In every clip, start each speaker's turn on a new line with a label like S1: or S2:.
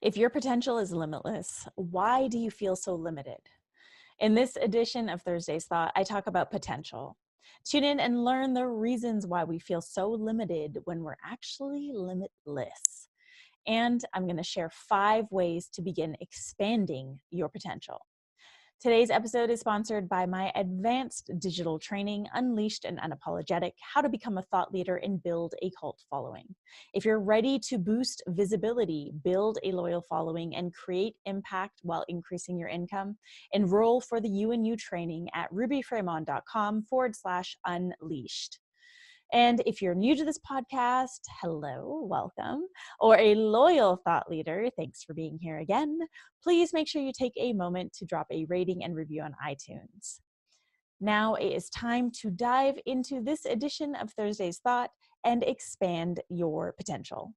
S1: If your potential is limitless, why do you feel so limited? In this edition of Thursday's Thought, I talk about potential. Tune in and learn the reasons why we feel so limited when we're actually limitless. And I'm going to share 5 ways to begin expanding your potential. Today's episode is sponsored by my advanced digital training, Unleashed and Unapologetic: How to Become a Thought Leader and Build a Cult Following. If you're ready to boost visibility, build a loyal following, and create impact while increasing your income, enroll for the You and You training at rubyfremon.com/unleashed. And if you're new to this podcast, hello, welcome, or a loyal thought leader, thanks for being here again. Please make sure you take a moment to drop a rating and review on iTunes. Now it is time to dive into this edition of Thursday's Thought and expand your potential.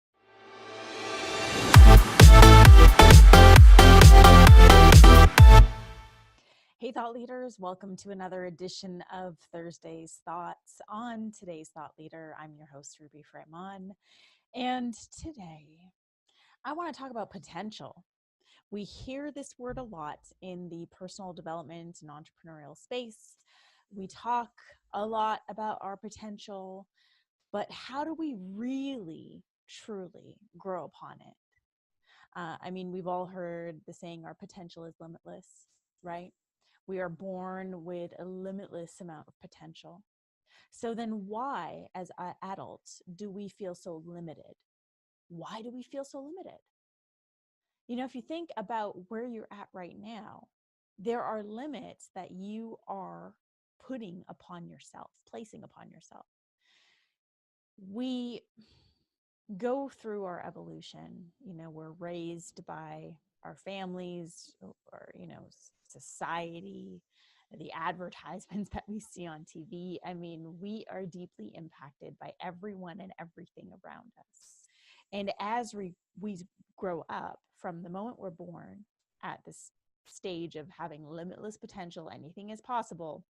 S1: Hey, thought leaders, welcome to another edition of Thursday's Thoughts. On today's Thought Leader, I'm your host, Ruby Fremon. And today, I want to talk about potential. We hear this word a lot in the personal development and entrepreneurial space. We talk a lot about our potential, but how do we really, truly grow upon it? We've all heard the saying, our potential is limitless, right? We are born with a limitless amount of potential. So then why, as adults, do we feel so limited? Why do we feel so limited? You know, if you think about where you're at right now, there are limits that you are putting upon yourself, placing upon yourself. We go through our evolution. You know, we're raised by our families or, society, the advertisements that we see on TV. I mean, we are deeply impacted by everyone and everything around us. And as we grow up, from the moment we're born at this stage of having limitless potential, anything is possible,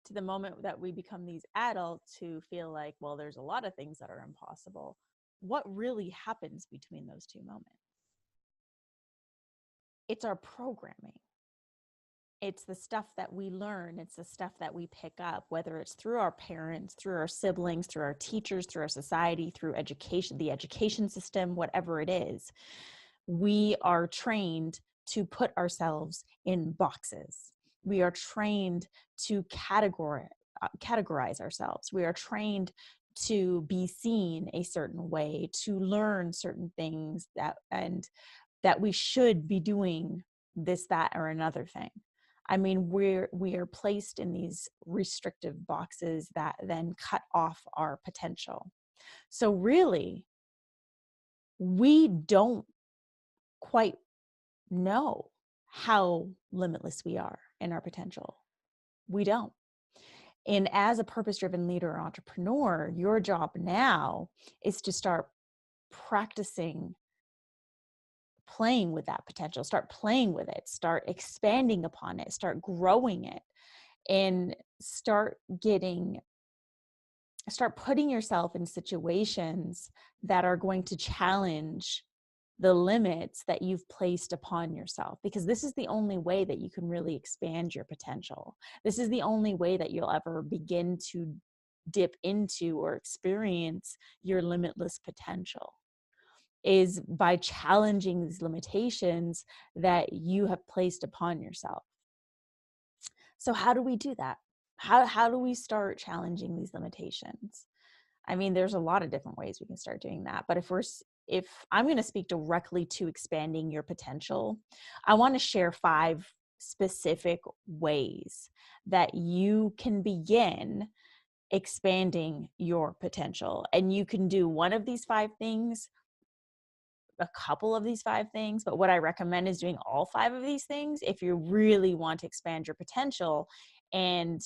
S1: to the moment that we become these adults who feel like, well, there's a lot of things that are impossible. What really happens between those two moments? It's our programming. It's the stuff that we learn. It's the stuff that we pick up, whether it's through our parents, through our siblings, through our teachers, through our society, through education, the education system, whatever it is. We are trained to put ourselves in boxes. We are trained to categorize ourselves. We are trained to be seen a certain way, to learn certain things that we should be doing this, that, or another thing. I mean, we are placed in these restrictive boxes that then cut off our potential. So really, we don't quite know how limitless we are in our potential. We don't. And as a purpose-driven leader or entrepreneur, your job now is to start practicing playing with that potential, start playing with it, start expanding upon it, start growing it, and start putting yourself in situations that are going to challenge the limits that you've placed upon yourself, because this is the only way that you can really expand your potential. This is the only way that you'll ever begin to dip into or experience your limitless potential, is by challenging these limitations that you have placed upon yourself. So how do we do that? How do we start challenging these limitations? I mean, there's a lot of different ways we can start doing that. But if I'm going to speak directly to expanding your potential, I want to share 5 specific ways that you can begin expanding your potential. And you can do one of these 5 things, a couple of these 5 things, but what I recommend is doing all 5 of these things if you really want to expand your potential and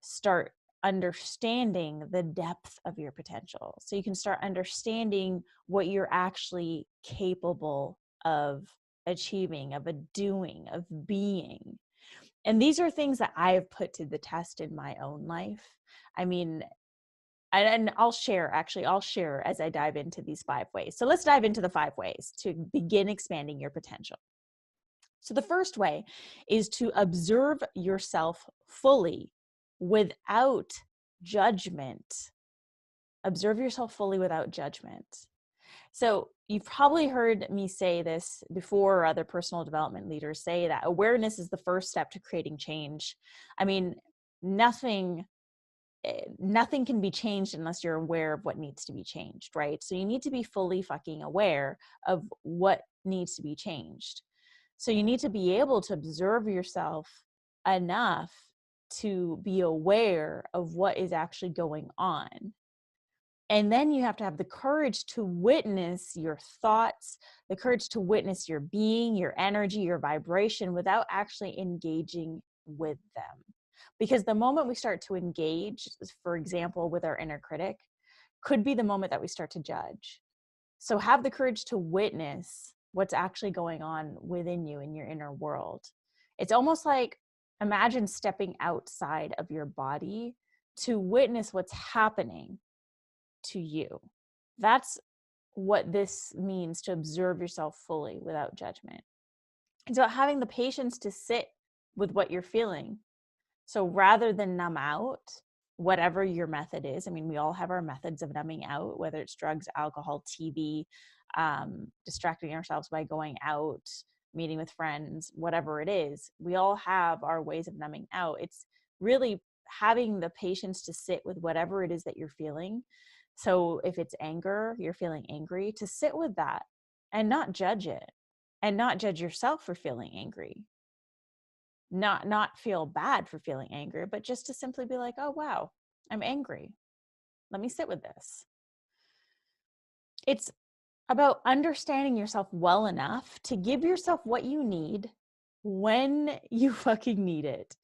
S1: start understanding the depth of your potential. So you can start understanding what you're actually capable of achieving, of doing, of being. And these are things that I have put to the test in my own life. I mean, And I'll share as I dive into these 5 ways. So let's dive into the 5 ways to begin expanding your potential. So the first way is to observe yourself fully without judgment. Observe yourself fully without judgment. So you've probably heard me say this before, or other personal development leaders say that awareness is the first step to creating change. I mean, nothing can be changed unless you're aware of what needs to be changed, right? So you need to be fully fucking aware of what needs to be changed. So you need to be able to observe yourself enough to be aware of what is actually going on. And then you have to have the courage to witness your thoughts, the courage to witness your being, your energy, your vibration without actually engaging with them. Because the moment we start to engage, for example, with our inner critic, could be the moment that we start to judge. So have the courage to witness what's actually going on within you in your inner world. It's almost like, imagine stepping outside of your body to witness what's happening to you. That's what this means, to observe yourself fully without judgment. It's about having the patience to sit with what you're feeling. So rather than numb out, whatever your method is, I mean, we all have our methods of numbing out, whether it's drugs, alcohol, TV, distracting ourselves by going out, meeting with friends, whatever it is, we all have our ways of numbing out. It's really having the patience to sit with whatever it is that you're feeling. So if it's anger, you're feeling angry, to sit with that and not judge it, and not judge yourself for feeling angry. Not feel bad for feeling angry, but just to simply be like, oh, wow, I'm angry. Let me sit with this. It's about understanding yourself well enough to give yourself what you need when you fucking need it.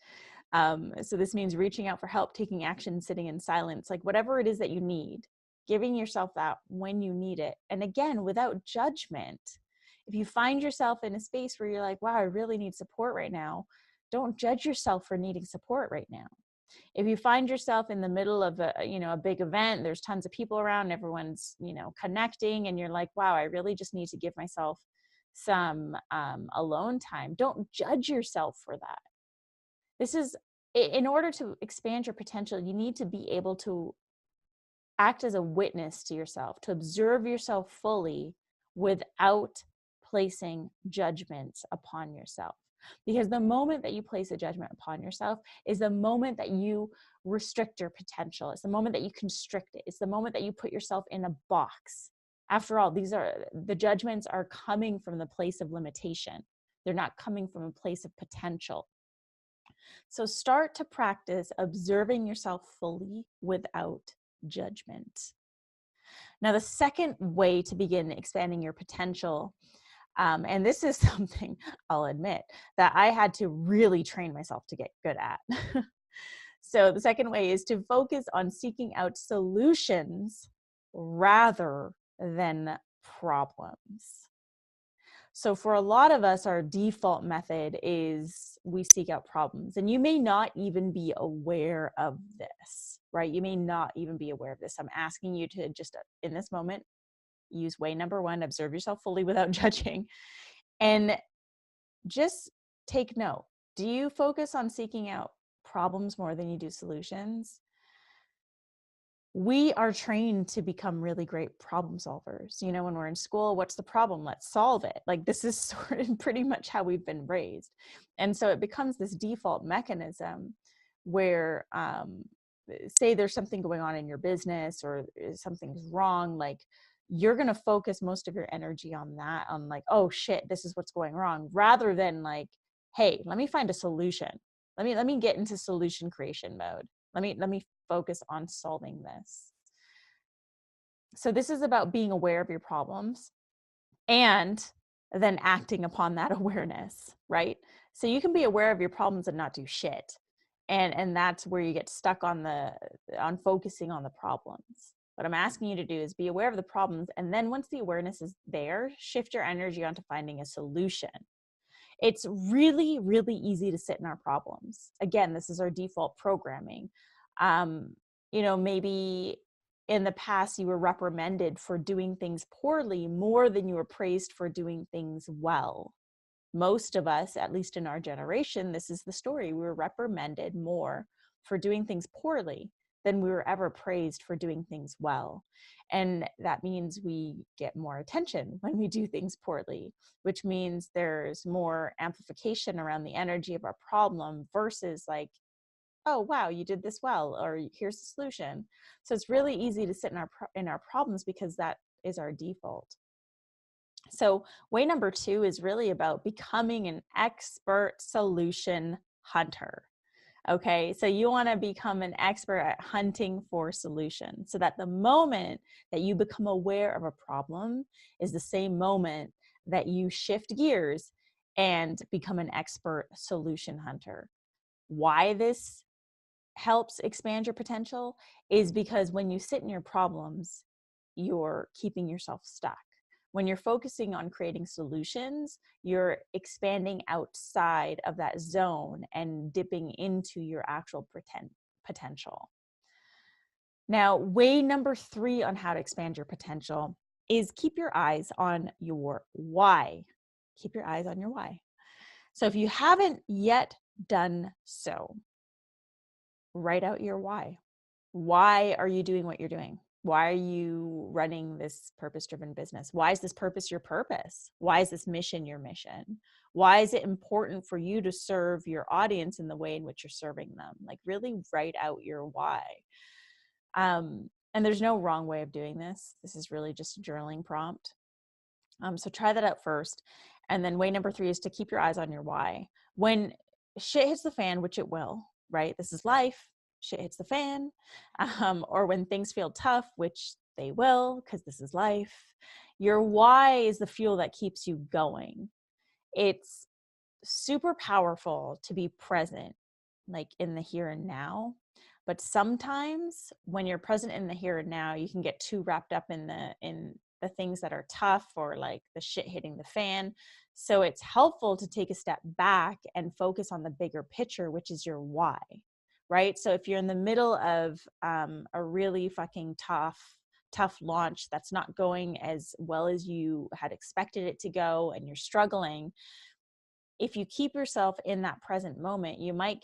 S1: So this means reaching out for help, taking action, sitting in silence, like whatever it is that you need, giving yourself that when you need it. And again, without judgment. If you find yourself in a space where you're like, wow, I really need support right now, don't judge yourself for needing support right now. If you find yourself in the middle of a big event, there's tons of people around, everyone's, connecting, and you're like, wow, I really just need to give myself some alone time. Don't judge yourself for that. This is, in order to expand your potential, you need to be able to act as a witness to yourself, to observe yourself fully without placing judgments upon yourself. Because the moment that you place a judgment upon yourself is the moment that you restrict your potential. It's the moment that you constrict it. It's the moment that you put yourself in a box. After all, the judgments are coming from the place of limitation. They're not coming from a place of potential. So start to practice observing yourself fully without judgment. Now, the second way to begin expanding your potential, and this is something I'll admit that I had to really train myself to get good at. So the second way is to focus on seeking out solutions rather than problems. So for a lot of us, our default method is we seek out problems, and you may not even be aware of this, right? You may not even be aware of this. I'm asking you to just, in this moment, use way number 1, observe yourself fully without judging, and just take note. Do you focus on seeking out problems more than you do solutions? We are trained to become really great problem solvers. When we're in school, what's the problem? Let's solve it. Like, this is sort of pretty much how we've been raised. And so it becomes this default mechanism where, say there's something going on in your business or something's wrong, like you're going to focus most of your energy on that, on like, oh shit, this is what's going wrong, rather than like, hey, let me find a solution. Let me get into solution creation mode. Let me focus on solving this. So this is about being aware of your problems and then acting upon that awareness, right? So you can be aware of your problems and not do shit. And that's where you get stuck on focusing on the problems. What I'm asking you to do is be aware of the problems, and then once the awareness is there, shift your energy onto finding a solution. It's really, really easy to sit in our problems. Again, this is our default programming. Maybe in the past you were reprimanded for doing things poorly more than you were praised for doing things well. Most of us, at least in our generation, this is the story. We were reprimanded more for doing things poorly than we were ever praised for doing things well. And that means we get more attention when we do things poorly, which means there's more amplification around the energy of our problem versus like, oh, wow, you did this well, or here's the solution. So it's really easy to sit in our problems because that is our default. So way number 2 is really about becoming an expert solution hunter. Okay, so you want to become an expert at hunting for solutions so that the moment that you become aware of a problem is the same moment that you shift gears and become an expert solution hunter. Why this helps expand your potential is because when you sit in your problems, you're keeping yourself stuck. When you're focusing on creating solutions, you're expanding outside of that zone and dipping into your actual potential. Now, way number 3 on how to expand your potential is keep your eyes on your why. Keep your eyes on your why. So if you haven't yet done so, write out your why. Why are you doing what you're doing? Why are you running this purpose-driven business? Why is this purpose your purpose? Why is this mission your mission? Why is it important for you to serve your audience in the way in which you're serving them? Like really write out your why. And there's no wrong way of doing this. This is really just a journaling prompt. So try that out first. And then way number 3 is to keep your eyes on your why. When shit hits the fan, which it will, right? This is life. Shit hits the fan. Or when things feel tough, which they will, because this is life. Your why is the fuel that keeps you going. It's super powerful to be present, like in the here and now. But sometimes when you're present in the here and now, you can get too wrapped up in the things that are tough or like the shit hitting the fan. So it's helpful to take a step back and focus on the bigger picture, which is your why, right? So if you're in the middle of a really fucking tough launch that's not going as well as you had expected it to go and you're struggling, if you keep yourself in that present moment, you might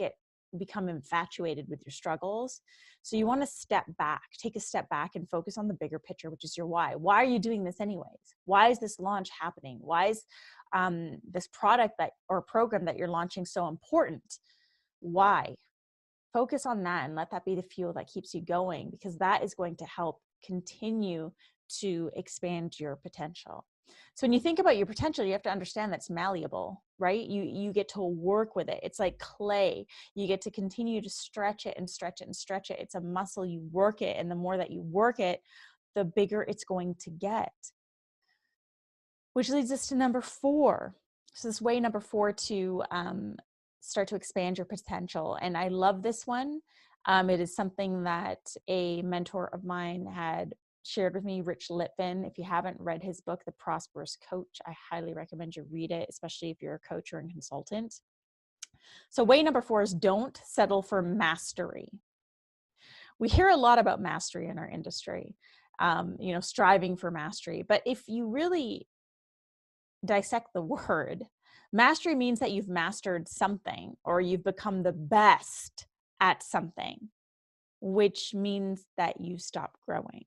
S1: become infatuated with your struggles. So you want to step back, take a step back and focus on the bigger picture, which is your why. Why are you doing this anyways? Why is this launch happening? Why is this product or program that you're launching so important? Why? Focus on that and let that be the fuel that keeps you going, because that is going to help continue to expand your potential. So when you think about your potential, you have to understand that's malleable, right? You get to work with it. It's like clay. You get to continue to stretch it and stretch it and stretch it. It's a muscle. You work it. And the more that you work it, the bigger it's going to get. Which leads us to number 4. So this way number 4 to start to expand your potential. And I love this one. It is something that a mentor of mine had shared with me, Rich Litvin. If you haven't read his book, The Prosperous Coach, I highly recommend you read it, especially if you're a coach or a consultant. So way number 4 is don't settle for mastery. We hear a lot about mastery in our industry, striving for mastery. But if you really dissect the word, mastery means that you've mastered something or you've become the best at something, which means that you stop growing.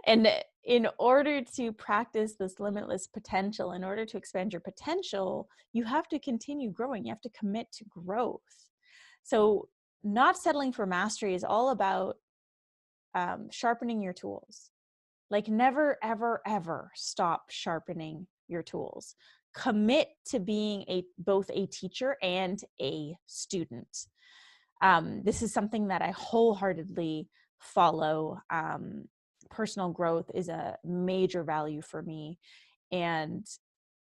S1: And in order to practice this limitless potential, in order to expand your potential, you have to continue growing. You have to commit to growth. So not settling for mastery is all about sharpening your tools. Like never, ever, ever stop sharpening your tools. Commit to being both a teacher and a student. This is something that I wholeheartedly follow. Personal growth is a major value for me. And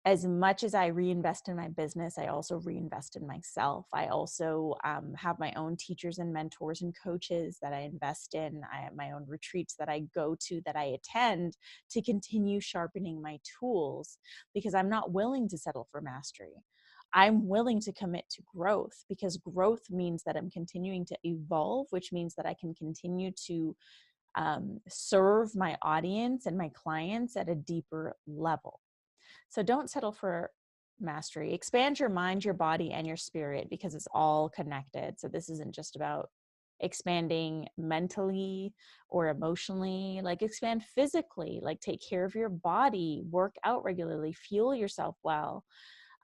S1: as much as I reinvest in my business, I also reinvest in myself. I also have my own teachers and mentors and coaches that I invest in. I have my own retreats that I go to, that I attend, to continue sharpening my tools, because I'm not willing to settle for mastery. I'm willing to commit to growth, because growth means that I'm continuing to evolve, which means that I can continue to serve my audience and my clients at a deeper level. So don't settle for mastery. Expand your mind, your body, and your spirit, because it's all connected. So this isn't just about expanding mentally or emotionally. Like, expand physically, like take care of your body, work out regularly, fuel yourself well.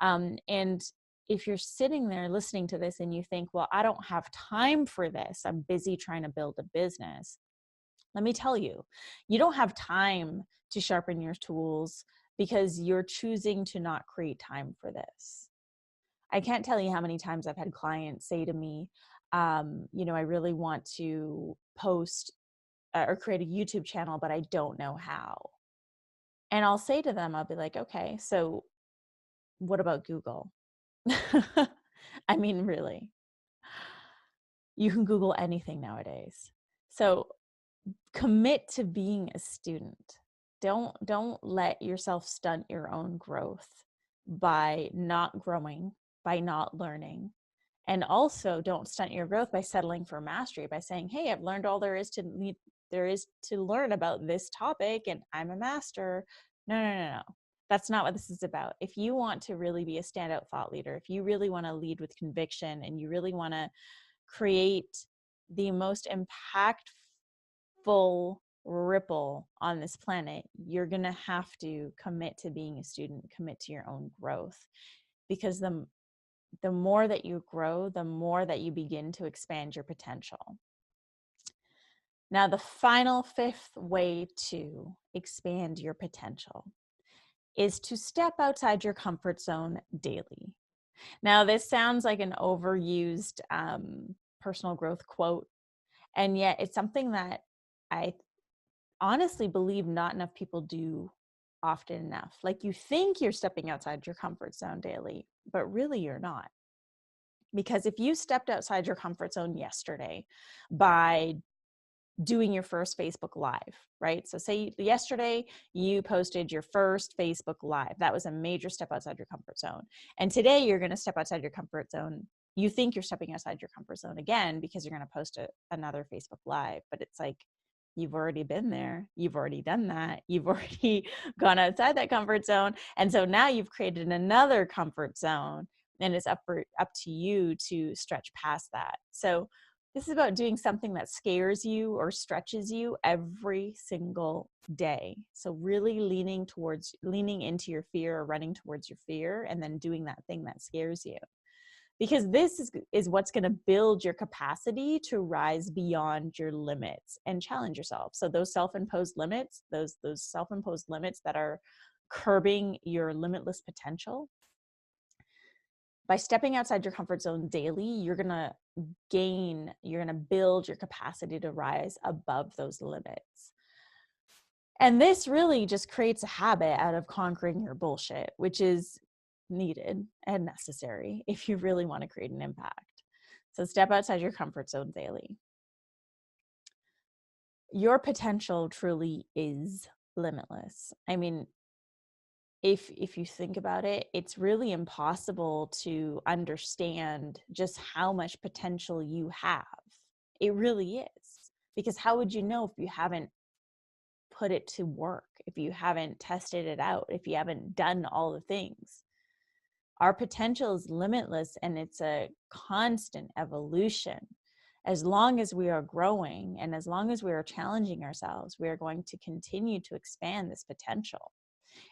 S1: And if you're sitting there listening to this and you think, well, I don't have time for this, I'm busy trying to build a business. Let me tell you, you don't have time to sharpen your tools because you're choosing to not create time for this. I can't tell you how many times I've had clients say to me, I really want to post or create a YouTube channel, but I don't know how. And I'll say to them, I'll be like, okay, so what about Google? I mean, really, you can Google anything nowadays. So commit to being a student. Don't let yourself stunt your own growth by not growing, by not learning. And also don't stunt your growth by settling for mastery, by saying, hey, I've learned all there is to learn about this topic and I'm a master. No. That's not what this is about. If you want to really be a standout thought leader, if you really want to lead with conviction and you really want to create the most impactful ripple on this planet, you're going to have to commit to being a student, commit to your own growth, because the more that you grow, the more that you begin to expand your potential. Now, the final fifth way to expand your potential is to step outside your comfort zone daily. Now, this sounds like an overused personal growth quote, and yet it's something that I honestly believe not enough people do often enough. Like, you think you're stepping outside your comfort zone daily, but really you're not. Because if you stepped outside your comfort zone yesterday by doing your first Facebook Live, right? So say yesterday you posted your first Facebook Live. That was a major step outside your comfort zone. And today you're going to step outside your comfort zone. You think you're stepping outside your comfort zone again because you're going to post another Facebook Live. But it's like, you've already been there. You've already done that. You've already gone outside that comfort zone. And so now you've created another comfort zone, and it's up to you to stretch past that. So this is about doing something that scares you or stretches you every single day. So really leaning into your fear, or running towards your fear, and then doing that thing that scares you. Because this is what's going to build your capacity to rise beyond your limits and challenge yourself. So those self-imposed limits, those self-imposed limits that are curbing your limitless potential, by stepping outside your comfort zone daily, you're going to build your capacity to rise above those limits. And this really just creates a habit out of conquering your bullshit, which is needed and necessary if you really want to create an impact. So step outside your comfort zone daily. Your potential truly is limitless. I mean, if you think about it, it's really impossible to understand just how much potential you have. It really is. Because how would you know if you haven't put it to work, if you haven't tested it out, if you haven't done all the things? Our potential is limitless, and it's a constant evolution. As long as we are growing and as long as we are challenging ourselves, we are going to continue to expand this potential.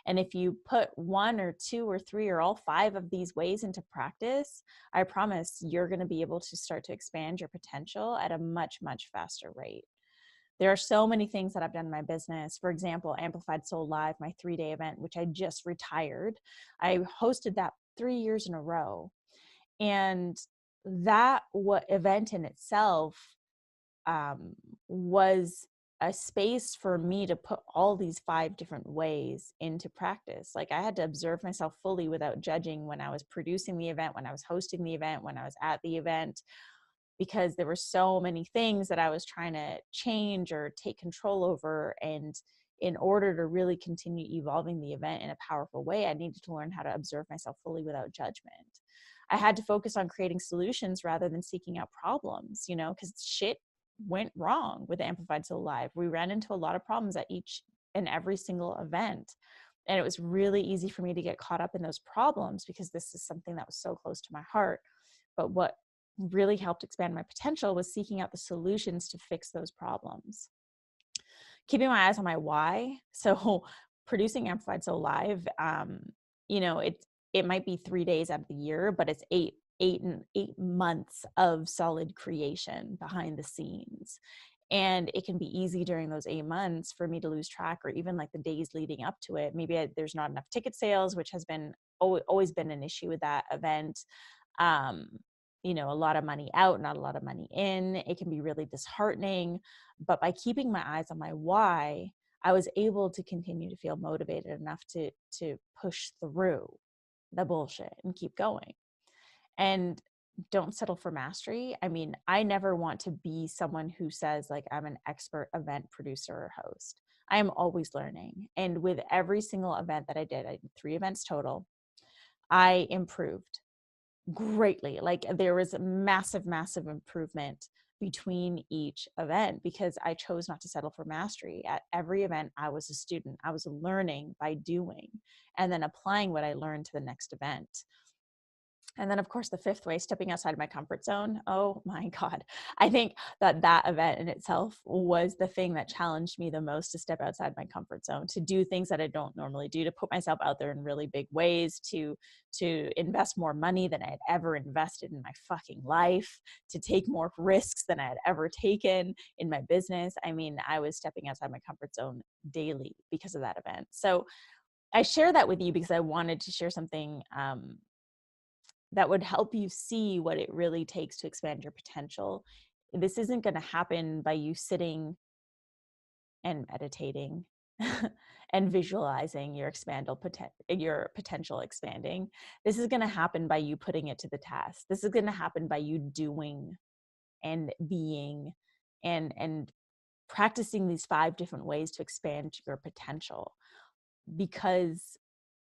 S1: And if you put one or two or three or all five of these ways into practice, I promise you're going to be able to start to expand your potential at a much, much faster rate. There are so many things that I've done in my business. For example, Amplified Soul Live, my 3-day event, which I just retired. I hosted that 3 years in a row. And that event in itself was a space for me to put all these 5 different ways into practice. Like, I had to observe myself fully without judging when I was producing the event, when I was hosting the event, when I was at the event, because there were so many things that I was trying to change or take control over. And in order to really continue evolving the event in a powerful way, I needed to learn how to observe myself fully without judgment. I had to focus on creating solutions rather than seeking out problems, because shit went wrong with Amplified Soul Live. We ran into a lot of problems at each and every single event. And it was really easy for me to get caught up in those problems because this is something that was so close to my heart. But what really helped expand my potential was seeking out the solutions to fix those problems. Keeping my eyes on my why. So producing Amplified Soul Live, it might be 3 days out of the year, but it's eight months of solid creation behind the scenes. And it can be easy during those 8 months for me to lose track, or even like the days leading up to it. Maybe there's not enough ticket sales, which has been always been an issue with that event. A lot of money out, not a lot of money in. It can be really disheartening. But by keeping my eyes on my why, I was able to continue to feel motivated enough to push through the bullshit and keep going. And don't settle for mastery. I mean, I never want to be someone who says like I'm an expert event producer or host. I am always learning. And with every single event that I did 3 events total, I improved greatly. Like there was a massive improvement between each event because I chose not to settle for mastery. At every event, I was a student. I was learning by doing and then applying what I learned to the next event. And then, of course, the 5th way, stepping outside of my comfort zone. Oh my God. I think that event in itself was the thing that challenged me the most, to step outside my comfort zone, to do things that I don't normally do, to put myself out there in really big ways, to invest more money than I had ever invested in my fucking life, to take more risks than I had ever taken in my business. I mean, I was stepping outside my comfort zone daily because of that event. So I share that with you because I wanted to share something that would help you see what it really takes to expand your potential. This isn't going to happen by you sitting and meditating and visualizing your potential expanding. This is going to happen by you putting it to the test. This is going to happen by you doing and being and practicing these 5 different ways to expand your potential, because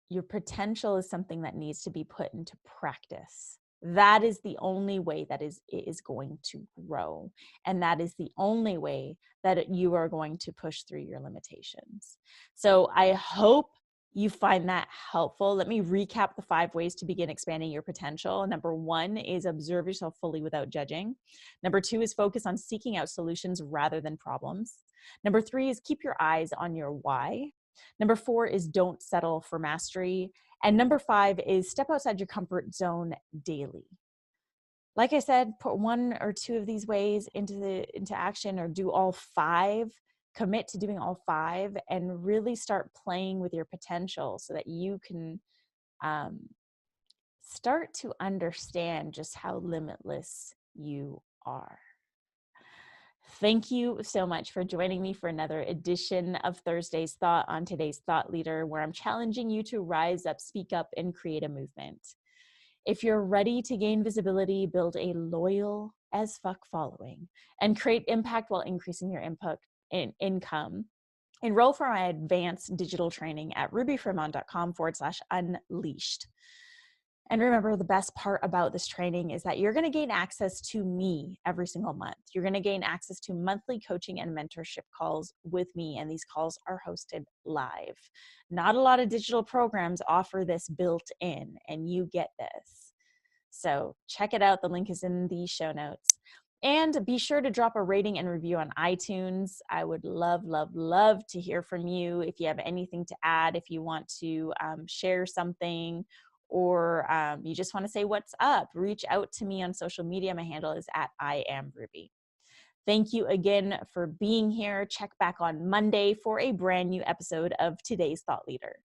S1: your potential is something that needs to be put into practice. That is the only way that it is going to grow. And that is the only way that you are going to push through your limitations. So I hope you find that helpful. Let me recap the 5 ways to begin expanding your potential. Number 1 is observe yourself fully without judging. Number 2 is focus on seeking out solutions rather than problems. Number 3 is keep your eyes on your why. Number 4 is don't settle for mastery. And number 5 is step outside your comfort zone daily. Like I said, put 1 or 2 of these ways into action, or do all 5. Commit to doing all 5 and really start playing with your potential so that you can start to understand just how limitless you are. Thank you so much for joining me for another edition of Thursday's Thought on today's Thought Leader, where I'm challenging you to rise up, speak up, and create a movement. If you're ready to gain visibility, build a loyal as fuck following, and create impact while increasing your income, enroll for my advanced digital training at rubyfremon.com/unleashed. And remember, the best part about this training is that you're going to gain access to me every single month. You're going to gain access to monthly coaching and mentorship calls with me, and these calls are hosted live. Not a lot of digital programs offer this built in, and you get this. So check it out. The link is in the show notes. And be sure to drop a rating and review on iTunes. I would love, love, love to hear from you. If you have anything to add, if you want to share something, or you just want to say what's up, reach out to me on social media. My handle is @IamRuby. Thank you again for being here. Check back on Monday for a brand new episode of Today's Thought Leader.